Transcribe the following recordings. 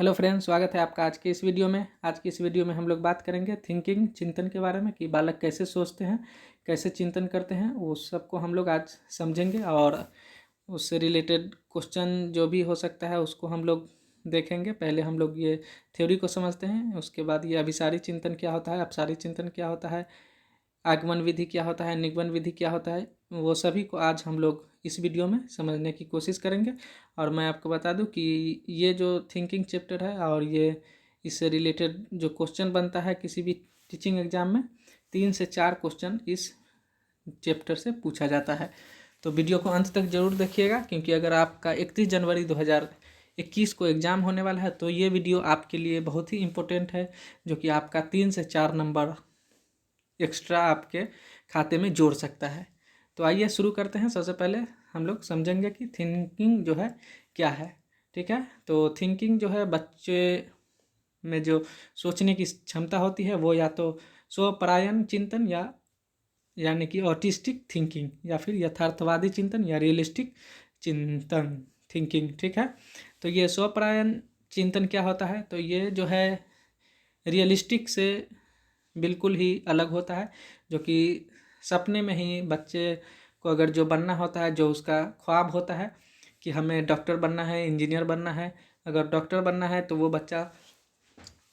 Hello friends, स्वागत है आपका आज की इस वीडियो में। आज की इस वीडियो में हम लोग बात करेंगे थिंकिंग, चिंतन के बारे में कि बालक कैसे सोचते हैं, कैसे चिंतन करते हैं, वो सबको हम लोग आज समझेंगे और उससे रिलेटेड क्वेश्चन जो भी हो सकता है उसको हम लोग देखेंगे। पहले हम लोग ये थ्योरी को समझते हैं, उसके बाद ये अभिसारी चिंतन क्या होता है, अपसारी चिंतन क्या होता है, आगमन विधि क्या होता है, निगमन विधि क्या होता है, वो सभी को आज हम लोग इस वीडियो में समझने की कोशिश करेंगे। और मैं आपको बता दूं कि ये जो थिंकिंग चैप्टर है और ये इससे रिलेटेड जो क्वेश्चन बनता है किसी भी टीचिंग एग्जाम में, 3 से 4 क्वेश्चन इस चैप्टर से पूछा जाता है। तो वीडियो को अंत तक जरूर देखिएगा, क्योंकि अगर आपका 31 जनवरी 2021 को एग्ज़ाम होने वाला है तो ये वीडियो आपके लिए बहुत ही इम्पोर्टेंट है, जो कि आपका 3 से 4 नंबर एक्स्ट्रा आपके खाते में जोड़ सकता है। तो आइए शुरू करते हैं। सबसे पहले हम लोग समझेंगे कि थिंकिंग जो है क्या है। ठीक है, तो थिंकिंग जो है बच्चे में जो सोचने की क्षमता होती है वो या तो स्वपरायण चिंतन या यानी कि ऑटिस्टिक थिंकिंग, या फिर यथार्थवादी चिंतन या रियलिस्टिक चिंतन थिंकिंग। ठीक है, तो ये स्वपरायण चिंतन क्या होता है, तो ये जो है रियलिस्टिक से बिल्कुल ही अलग होता है, जो कि सपने में ही बच्चे को अगर जो बनना होता है, जो उसका ख्वाब होता है कि हमें डॉक्टर बनना है, इंजीनियर बनना है, अगर डॉक्टर बनना है तो वो बच्चा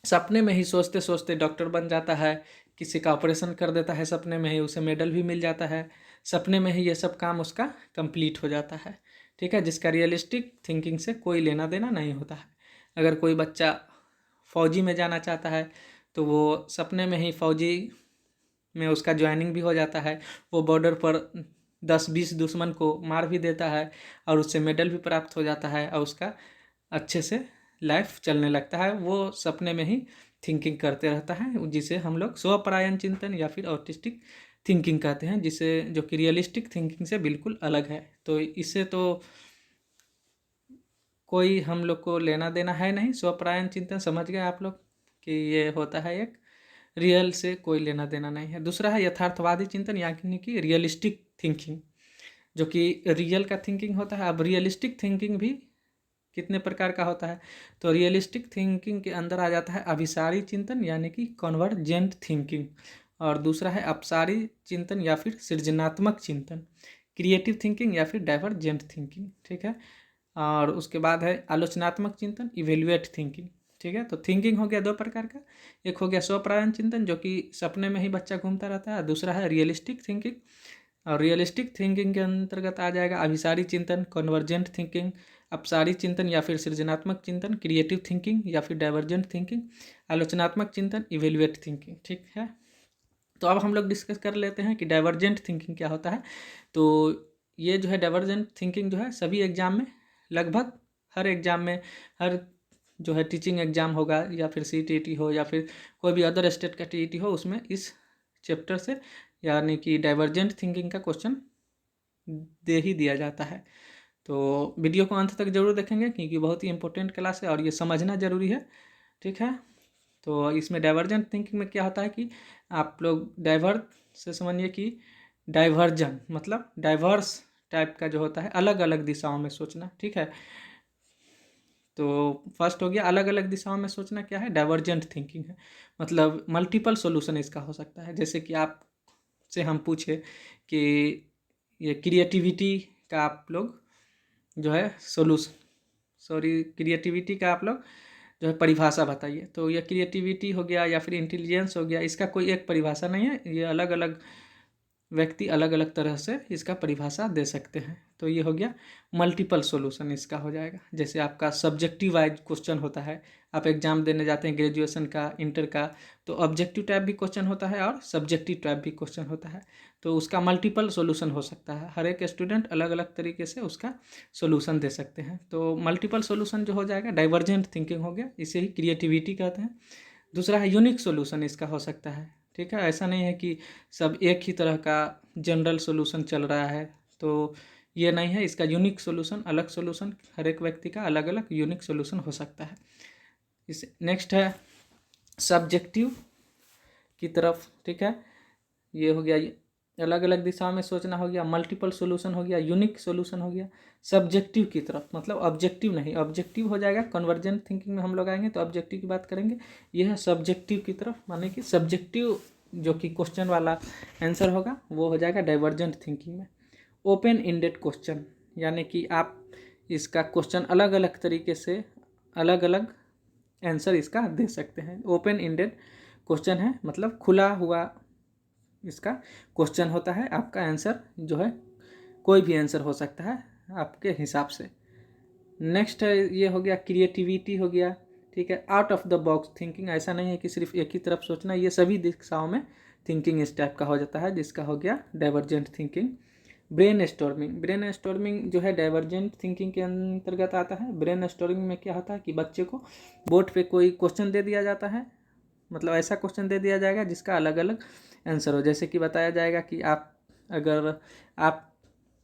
सपने में ही सोचते सोचते डॉक्टर बन जाता है, किसी का ऑपरेशन कर देता है सपने में ही, उसे मेडल भी मिल जाता है, सपने में ही ये सब काम उसका कंप्लीट हो जाता है। ठीक है, जिसका रियलिस्टिक थिंकिंग से कोई लेना देना नहीं होता है। अगर कोई बच्चा फौजी में जाना चाहता है तो वो सपने में ही फौजी में उसका ज्वाइनिंग भी हो जाता है, वो बॉर्डर पर 10-20 दुश्मन को मार भी देता है और उससे मेडल भी प्राप्त हो जाता है और उसका अच्छे से लाइफ चलने लगता है। वो सपने में ही थिंकिंग करते रहता है, जिसे हम लोग स्वपरायण चिंतन या फिर ऑटिस्टिक थिंकिंग कहते हैं, जिसे जो कि रियलिस्टिक थिंकिंग से बिल्कुल अलग है। तो इससे तो कोई हम लोग को लेना देना है नहीं। स्वपरायण चिंतन समझ गए आप लोग कि ये होता है एक, रियल से कोई लेना देना नहीं है। दूसरा है यथार्थवादी चिंतन यानी कि रियलिस्टिक थिंकिंग, जो कि रियल का थिंकिंग होता है। अब रियलिस्टिक थिंकिंग भी कितने प्रकार का होता है, तो रियलिस्टिक थिंकिंग के अंदर आ जाता है अभिसारी चिंतन यानी कि कन्वर्जेंट थिंकिंग, और दूसरा है अपसारी चिंतन या फिर सृजनात्मक चिंतन, क्रिएटिव थिंकिंग या फिर डाइवर्जेंट थिंकिंग। ठीक है, और उसके बाद है आलोचनात्मक चिंतन, इवेल्युएट थिंकिंग। ठीक है, तो थिंकिंग हो गया 2 प्रकार का, एक हो गया स्वपरायण चिंतन जो कि सपने में ही बच्चा घूमता रहता है, दूसरा है रियलिस्टिक थिंकिंग। और रियलिस्टिक थिंकिंग के अंतर्गत आ जाएगा अभिसारी चिंतन, कन्वर्जेंट थिंकिंग, अपसारी चिंतन या फिर सृजनात्मक चिंतन, क्रिएटिव थिंकिंग या फिर डाइवर्जेंट थिंकिंग, आलोचनात्मक चिंतन, इवेल्युएट थिंकिंग। ठीक है, तो अब हम लोग डिस्कस कर लेते हैं कि डाइवर्जेंट थिंकिंग क्या होता है। तो ये जो है डाइवर्जेंट थिंकिंग जो है सभी एग्जाम में, लगभग हर एग्जाम में, हर जो है टीचिंग एग्जाम होगा या फिर सीटीईटी हो या फिर कोई भी अदर स्टेट का टीईटी हो, उसमें इस चैप्टर से यानी कि डाइवर्जेंट थिंकिंग का क्वेश्चन दे ही दिया जाता है। तो वीडियो को अंत तक जरूर देखेंगे, क्योंकि बहुत ही इंपॉर्टेंट क्लास है और ये समझना जरूरी है। ठीक है, तो इसमें डाइवर्जेंट थिंकिंग में क्या होता है कि आप लोग डाइवर्ट से समझिए कि डाइवर्जन मतलब डाइवर्स टाइप का जो होता है, अलग अलग दिशाओं में सोचना। ठीक है, तो फर्स्ट हो गया अलग अलग दिशाओं में सोचना, क्या है, डाइवर्जेंट थिंकिंग है। मतलब मल्टीपल सॉल्यूशन इसका हो सकता है। जैसे कि आप से हम पूछे कि ये क्रिएटिविटी का आप लोग जो है सोल्यूशन, सॉरी, क्रिएटिविटी का आप लोग जो है परिभाषा बताइए। तो ये क्रिएटिविटी हो गया या फिर इंटेलिजेंस हो गया, इसका कोई एक परिभाषा नहीं है, ये अलग अलग व्यक्ति अलग अलग तरह से इसका परिभाषा दे सकते हैं। तो ये हो गया मल्टीपल सॉल्यूशन इसका हो जाएगा। जैसे आपका सब्जेक्टिव वाइज क्वेश्चन होता है, आप एग्जाम देने जाते हैं ग्रेजुएशन का, इंटर का, तो ऑब्जेक्टिव टाइप भी क्वेश्चन होता है और सब्जेक्टिव टाइप भी क्वेश्चन होता है। तो उसका मल्टीपल सॉल्यूशन हो सकता है, हर एक स्टूडेंट अलग अलग तरीके से उसका सॉल्यूशन दे सकते हैं। तो मल्टीपल सॉल्यूशन जो हो जाएगा डाइवर्जेंट थिंकिंग हो गया, इसे ही क्रिएटिविटी कहते हैं। दूसरा है यूनिक सॉल्यूशन इसका हो सकता है। ठीक है, ऐसा नहीं है कि सब एक ही तरह का जनरल सॉल्यूशन चल रहा है, तो ये नहीं है। इसका यूनिक सॉल्यूशन, अलग सॉल्यूशन, हर एक व्यक्ति का अलग अलग यूनिक सॉल्यूशन हो सकता है। इस नेक्स्ट है सब्जेक्टिव की तरफ। ठीक है, ये हो गया अलग अलग दिशाओं में सोचना हो गया, मल्टीपल सोल्यूशन हो गया, यूनिक सोल्यूशन हो गया, सब्जेक्टिव की तरफ, मतलब ऑब्जेक्टिव नहीं, ऑब्जेक्टिव हो जाएगा कन्वर्जेंट थिंकिंग में हम लोग आएंगे तो ऑब्जेक्टिव की बात करेंगे। यह है सब्जेक्टिव की तरफ, माने कि सब्जेक्टिव जो कि क्वेश्चन वाला आंसर होगा वो हो जाएगा डाइवर्जेंट थिंकिंग में। ओपन इंडेड क्वेश्चन, यानी कि आप इसका क्वेश्चन अलग अलग तरीके से अलग अलग आंसर इसका दे सकते हैं। ओपन इंडेड क्वेश्चन है मतलब खुला हुआ इसका क्वेश्चन होता है, आपका आंसर जो है कोई भी आंसर हो सकता है आपके हिसाब से। नेक्स्ट है ये हो गया क्रिएटिविटी हो गया, ठीक है। Out of the box thinking, ऐसा नहीं है कि सिर्फ एक ही तरफ सोचना, ये सभी दिशाओं में थिंकिंग इस टाइप का हो जाता है, जिसका हो गया divergent thinking. Brain storming, brain storming जो है डाइवर्जेंट थिंकिंग के अंतर्गत आता है। ब्रेन स्टॉर्मिंग में क्या होता है कि बच्चे को बोर्ड पे कोई क्वेश्चन दे दिया जाता है, मतलब ऐसा क्वेश्चन दे दिया जाएगा जिसका अलग अलग आंसर हो। जैसे कि बताया जाएगा कि आप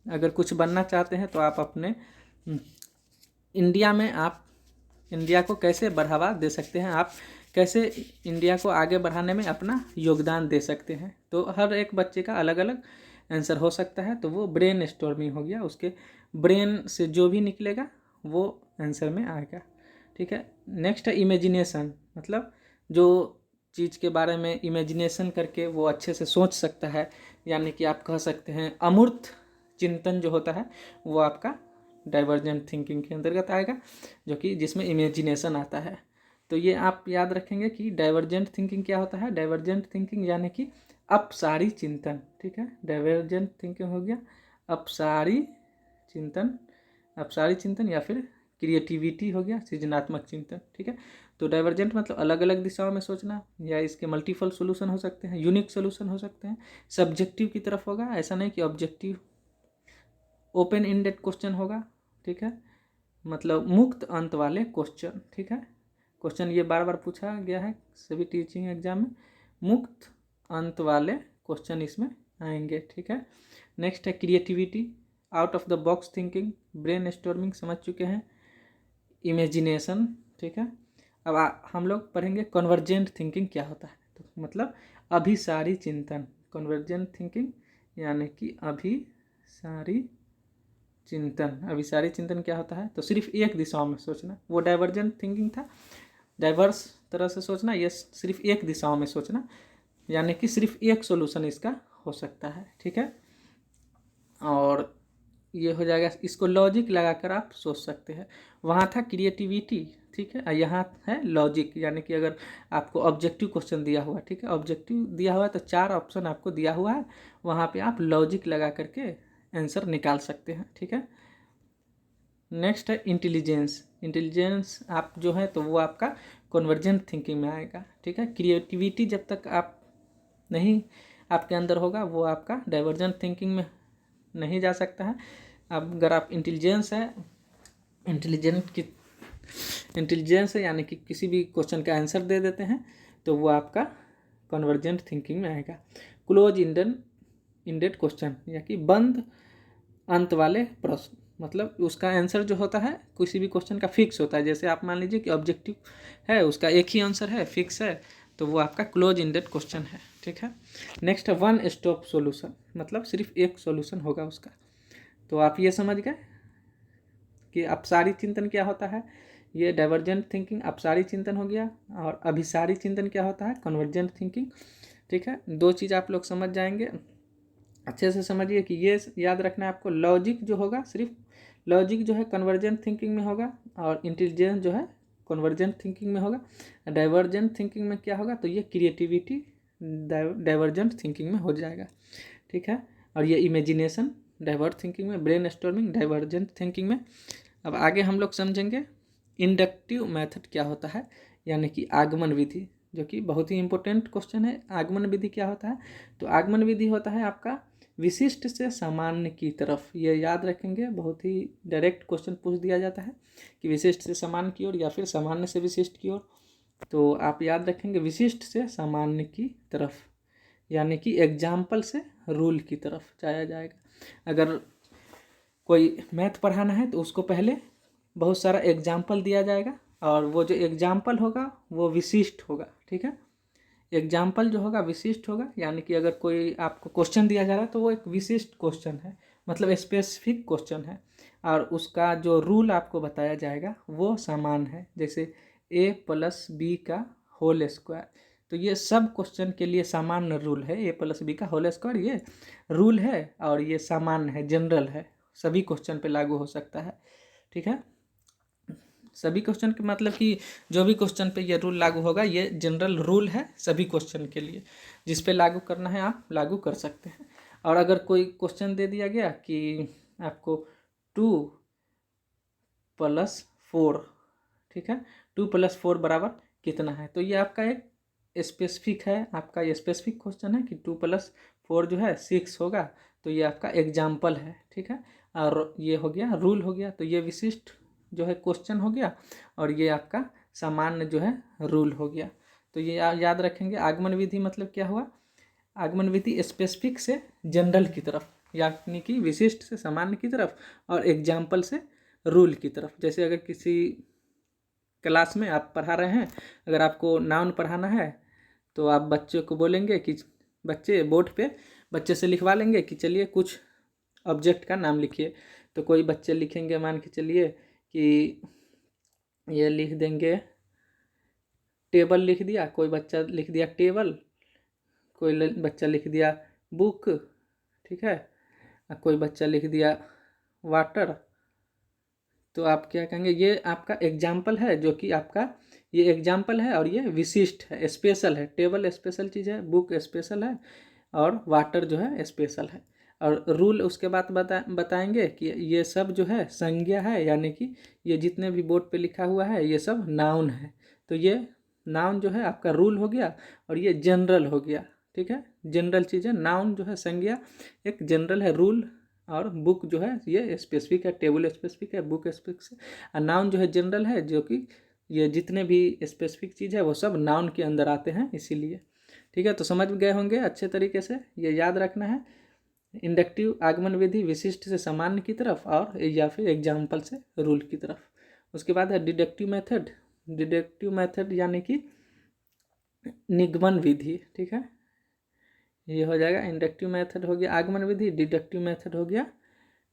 अगर कुछ बनना चाहते हैं तो आप अपने इंडिया को कैसे बढ़ावा दे सकते हैं, आप कैसे इंडिया को आगे बढ़ाने में अपना योगदान दे सकते हैं। तो हर एक बच्चे का अलग अलग आंसर हो सकता है, तो वो ब्रेन स्टॉर्मिंग हो गया, उसके ब्रेन से जो भी निकलेगा वो आंसर में आएगा, ठीक है। नेक्स्ट है इमेजिनेशन, मतलब जो चीज़ के बारे में इमेजिनेशन करके वो अच्छे से सोच सकता है, यानी कि आप कह सकते हैं अमूर्त चिंतन जो होता है वो आपका डाइवर्जेंट थिंकिंग के अंतर्गत आएगा, जो कि जिसमें इमेजिनेशन आता है। तो ये आप याद रखेंगे कि डाइवर्जेंट थिंकिंग क्या होता है। डाइवर्जेंट थिंकिंग यानी कि अपसारी चिंतन, ठीक है। डाइवर्जेंट थिंकिंग हो गया अपसारी चिंतन या फिर क्रिएटिविटी हो गया सृजनात्मक चिंतन, ठीक है। तो डाइवर्जेंट मतलब अलग अलग दिशाओं में सोचना, या इसके मल्टीपल सोल्यूशन हो सकते हैं, यूनिक सोल्यूशन हो सकते हैं, सब्जेक्टिव की तरफ होगा, ऐसा नहीं कि ऑब्जेक्टिव। ओपन इंडेड क्वेश्चन होगा, ठीक है, मतलब मुक्त अंत वाले क्वेश्चन, ठीक है। क्वेश्चन ये बार बार पूछा गया है सभी टीचिंग एग्जाम में, मुक्त अंत वाले क्वेश्चन इसमें आएंगे, ठीक है। नेक्स्ट है creativity, out of the box thinking, brain storming समझ चुके हैं, इमेजिनेशन, ठीक है। अब हम लोग पढ़ेंगे कन्वर्जेंट थिंकिंग क्या होता है। तो मतलब अभिसारी चिंतन, कन्वर्जेंट थिंकिंग यानी कि अभिसारी चिंतन क्या होता है, तो सिर्फ एक दिशाओं में सोचना, वो डाइवर्जेंट थिंकिंग था, डाइवर्स तरह से सोचना, ये सिर्फ एक दिशाओं में सोचना, यानी कि सिर्फ एक सोल्यूशन इसका हो सकता है, ठीक है। और ये हो जाएगा, इसको लॉजिक लगाकर आप सोच सकते हैं। वहाँ था क्रिएटिविटी, ठीक है, यहाँ है लॉजिक, यानी कि अगर आपको ऑब्जेक्टिव क्वेश्चन दिया हुआ, ठीक है, ऑब्जेक्टिव दिया हुआ है तो 4 ऑप्शन आपको दिया हुआ है, वहाँ पे आप लॉजिक लगा करके आंसर निकाल सकते हैं, ठीक है। नेक्स्ट है इंटेलिजेंस आप जो है तो वो आपका कन्वर्जेंट थिंकिंग में आएगा, ठीक है। क्रिएटिविटी जब तक आप नहीं आपके अंदर होगा वो आपका डाइवर्जेंट थिंकिंग में नहीं जा सकता है। अब अगर आप इंटेलिजेंस है यानी कि किसी भी क्वेश्चन का आंसर दे देते हैं तो वो आपका कन्वर्जेंट थिंकिंग में आएगा। क्लोज इंडेड क्वेश्चन या कि बंद अंत वाले प्रश्न, मतलब उसका आंसर जो होता है किसी भी क्वेश्चन का फिक्स होता है। जैसे आप मान लीजिए कि ऑब्जेक्टिव है, उसका एक ही आंसर है, फिक्स है, तो वो आपका क्लोज इंडेड क्वेश्चन है, ठीक है। नेक्स्ट है वन स्टॉप सॉल्यूशन, मतलब सिर्फ एक सॉल्यूशन होगा उसका। तो आप ये समझ गए कि अपसारी चिंतन क्या होता है, ये डाइवर्जेंट थिंकिंग अपसारी चिंतन हो गया, और अभिसारी चिंतन क्या होता है, कन्वर्जेंट थिंकिंग, ठीक है। 2 चीज़ आप लोग समझ जाएंगे, अच्छे से समझिए कि ये याद रखना है आपको, लॉजिक जो होगा सिर्फ लॉजिक जो है कन्वर्जेंट थिंकिंग में होगा, और इंटेलिजेंस जो है कन्वर्जेंट थिंकिंग में होगा। डाइवर्जेंट थिंकिंग में क्या होगा, तो ये क्रिएटिविटी डाइवर्जेंट थिंकिंग में हो जाएगा, ठीक है। और ये इमेजिनेशन डाइवर्ट थिंकिंग में, ब्रेन स्टॉर्मिंग डाइवर्जेंट थिंकिंग में। अब आगे हम लोग समझेंगे इंडक्टिव मेथड क्या होता है, यानी कि आगमन विधि, जो कि बहुत ही इंपॉर्टेंट क्वेश्चन है। आगमन विधि क्या होता है, तो आगमन विधि होता है आपका विशिष्ट से सामान्य की तरफ, ये याद रखेंगे, बहुत ही डायरेक्ट क्वेश्चन पूछ दिया जाता है कि विशिष्ट से सामान्य की ओर या फिर सामान्य से विशिष्ट की ओर। तो आप याद रखेंगे विशिष्ट से सामान्य की तरफ, यानी कि एग्जाम्पल से रूल की तरफ जाया जाएगा। अगर कोई मैथ पढ़ाना है तो उसको पहले बहुत सारा एग्जाम्पल दिया जाएगा, और वो जो एग्जाम्पल होगा वो विशिष्ट होगा, ठीक है। एग्जाम्पल जो होगा विशिष्ट होगा, यानी कि अगर कोई आपको क्वेश्चन दिया जा रहा है तो वो एक विशिष्ट क्वेश्चन है, मतलब स्पेसिफिक क्वेश्चन है, और उसका जो रूल आपको बताया जाएगा वो समान है, जैसे a+b का होल स्क्वायर। तो ये सब क्वेश्चन के लिए सामान्य रूल है, a+b का होल स्क्वायर ये रूल है और ये सामान्य है, जनरल है, सभी क्वेश्चन पे लागू हो सकता है। ठीक है, सभी क्वेश्चन के मतलब कि जो भी क्वेश्चन पे ये रूल लागू होगा ये जनरल रूल है सभी क्वेश्चन के लिए, जिस पे लागू करना है आप लागू कर सकते हैं। और अगर कोई क्वेश्चन दे दिया गया कि आपको 2+4, ठीक है, 2+4 बराबर कितना है, तो ये आपका एक स्पेसिफिक है, आपका ये स्पेसिफिक क्वेश्चन है कि 2+4 जो है 6 होगा, तो ये आपका एग्जाम्पल है। ठीक है, और ये हो गया रूल हो गया, तो ये विशिष्ट जो है क्वेश्चन हो गया और ये आपका सामान्य जो है रूल हो गया। तो ये याद रखेंगे। आगमन विधि मतलब क्या हुआ, आगमन विधि स्पेसिफिक से जनरल की तरफ, यानी कि विशिष्ट से सामान्य की तरफ और एग्जाम्पल से रूल की तरफ। जैसे अगर किसी क्लास में आप पढ़ा रहे हैं, अगर आपको नाउन पढ़ाना है तो आप बच्चों को बोलेंगे कि बच्चे बोर्ड पे बच्चे से लिखवा लेंगे कि चलिए कुछ ऑब्जेक्ट का नाम लिखिए। तो कोई बच्चे लिखेंगे, मान के चलिए कि ये लिख देंगे टेबल, लिख दिया, कोई बच्चा लिख दिया टेबल, कोई बच्चा लिख दिया बुक, ठीक है, कोई बच्चा लिख दिया वाटर। तो आप क्या कहेंगे, ये आपका एग्जाम्पल है, जो कि आपका ये एग्जाम्पल है और ये विशिष्ट है, स्पेशल है। टेबल स्पेशल चीज़ है, बुक स्पेशल है और वाटर जो है स्पेशल है। और रूल उसके बाद बताएंगे कि ये सब जो है संज्ञा है, यानी कि ये जितने भी बोर्ड पे लिखा हुआ है ये सब नाउन है। तो ये नाउन जो है आपका रूल हो गया और ये जनरल हो गया। ठीक है, जनरल चीज़ है, नाउन जो है संज्ञा एक जनरल है रूल, और बुक जो है ये स्पेसिफिक है, टेबल स्पेसिफिक है, बुक स्पेसिफिक है, और नाउन जो है जनरल है, जो कि ये जितने भी स्पेसिफिक चीज़ है वो सब नाउन के अंदर आते हैं इसीलिए। ठीक है, तो समझ गए होंगे अच्छे तरीके से, ये याद रखना है। इंडक्टिव आगमन विधि विशिष्ट से सामान्य की तरफ और या फिर एग्जाम्पल से रूल की तरफ। उसके बाद है डिडक्टिव मेथड। डिडक्टिव मेथड यानी कि निगमन विधि। ठीक है, ये हो जाएगा, इंडक्टिव मेथड हो गया आगमन विधि, डिडक्टिव मेथड हो गया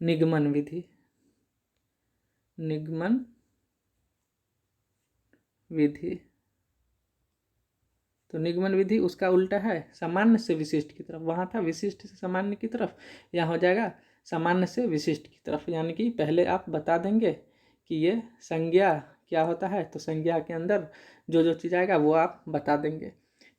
निगमन विधि। निगमन विधि, तो निगमन विधि उसका उल्टा है, सामान्य से विशिष्ट की तरफ। वहाँ था विशिष्ट से सामान्य की तरफ, यहाँ हो जाएगा सामान्य से विशिष्ट की तरफ। यानी कि पहले आप बता देंगे कि ये संज्ञा क्या होता है, तो संज्ञा के अंदर जो जो चीज़ आएगा वो आप बता देंगे।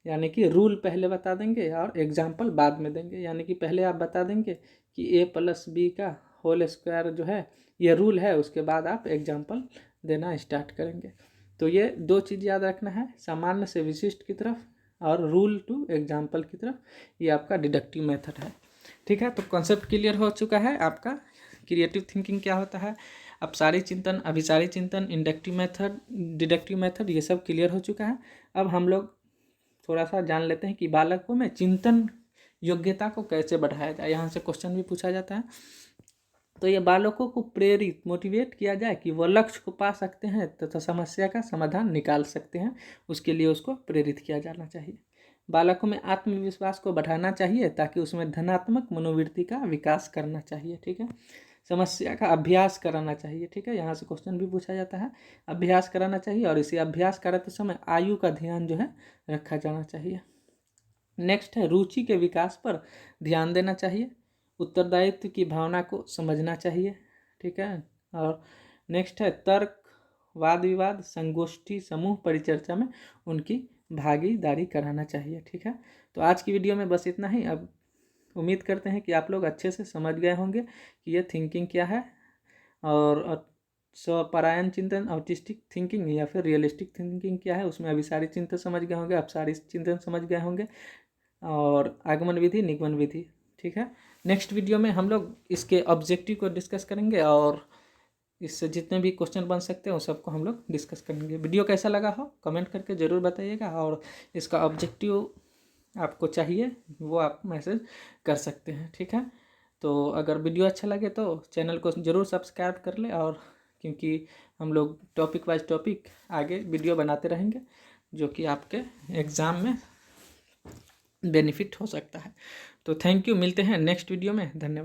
यानी कि रूल पहले बता देंगे और एग्जाम्पल बाद में देंगे। यानी कि पहले आप बता देंगे कि a+b का होल स्क्वायर जो है ये रूल है, उसके बाद आप एग्जाम्पल देना स्टार्ट करेंगे। तो ये दो चीज़ याद रखना है, सामान्य से विशिष्ट की तरफ और रूल टू एग्जाम्पल की तरफ, ये आपका डिडक्टिव मेथड है। ठीक है, तो कॉन्सेप्ट क्लियर हो चुका है आपका, क्रिएटिव थिंकिंग क्या होता है, अब सारी चिंतन, अभिसारी चिंतन, इंडक्टिव मेथड, डिडक्टिव मेथड, ये सब क्लियर हो चुका है। अब हम लोग थोड़ा सा जान लेते हैं कि बालकों में चिंतन योग्यता को कैसे बढ़ाया जाए। यहाँ से क्वेश्चन भी पूछा जाता है। तो ये बालकों को प्रेरित, मोटिवेट किया जाए कि वह लक्ष्य को पा सकते हैं तथा समस्या का समाधान निकाल सकते हैं, उसके लिए उसको प्रेरित किया जाना चाहिए। बालकों में आत्मविश्वास को बढ़ाना चाहिए ताकि उसमें धनात्मक मनोवृत्ति का विकास करना चाहिए। ठीक है, समस्या का अभ्यास कराना चाहिए। ठीक है, यहाँ से क्वेश्चन भी पूछा जाता है, अभ्यास कराना चाहिए, और इसे अभ्यास कराते समय आयु का ध्यान जो है रखा जाना चाहिए। नेक्स्ट है रुचि के विकास पर ध्यान देना चाहिए, उत्तरदायित्व की भावना को समझना चाहिए। ठीक है, और नेक्स्ट है तर्क, वाद विवाद, संगोष्ठी, समूह परिचर्चा में उनकी भागीदारी कराना चाहिए। ठीक है, तो आज की वीडियो में बस इतना ही। अब उम्मीद करते हैं कि आप लोग अच्छे से समझ गए होंगे कि ये थिंकिंग क्या है, और स्वपरायण चिंतन, ऑटिस्टिक थिंकिंग या फिर रियलिस्टिक थिंकिंग क्या है, उसमें अभी सारी चिंतन समझ गए होंगे, अब सारी चिंतन समझ गए होंगे, और आगमन विधि, निगमन विधि। ठीक है, नेक्स्ट वीडियो में हम लोग इसके ऑब्जेक्टिव को डिस्कस करेंगे और इससे जितने भी क्वेश्चन बन सकते हैं उन सबको हम लोग डिस्कस करेंगे। वीडियो कैसा लगा हो कमेंट करके ज़रूर बताइएगा, और इसका ऑब्जेक्टिव आपको चाहिए वो आप मैसेज कर सकते हैं। ठीक है, तो अगर वीडियो अच्छा लगे तो चैनल को ज़रूर सब्सक्राइब कर ले, और क्योंकि हम लोग टॉपिक वाइज टॉपिक आगे वीडियो बनाते रहेंगे जो कि आपके एग्ज़ाम में बेनिफिट हो सकता है। तो थैंक यू, मिलते हैं नेक्स्ट वीडियो में, धन्यवाद।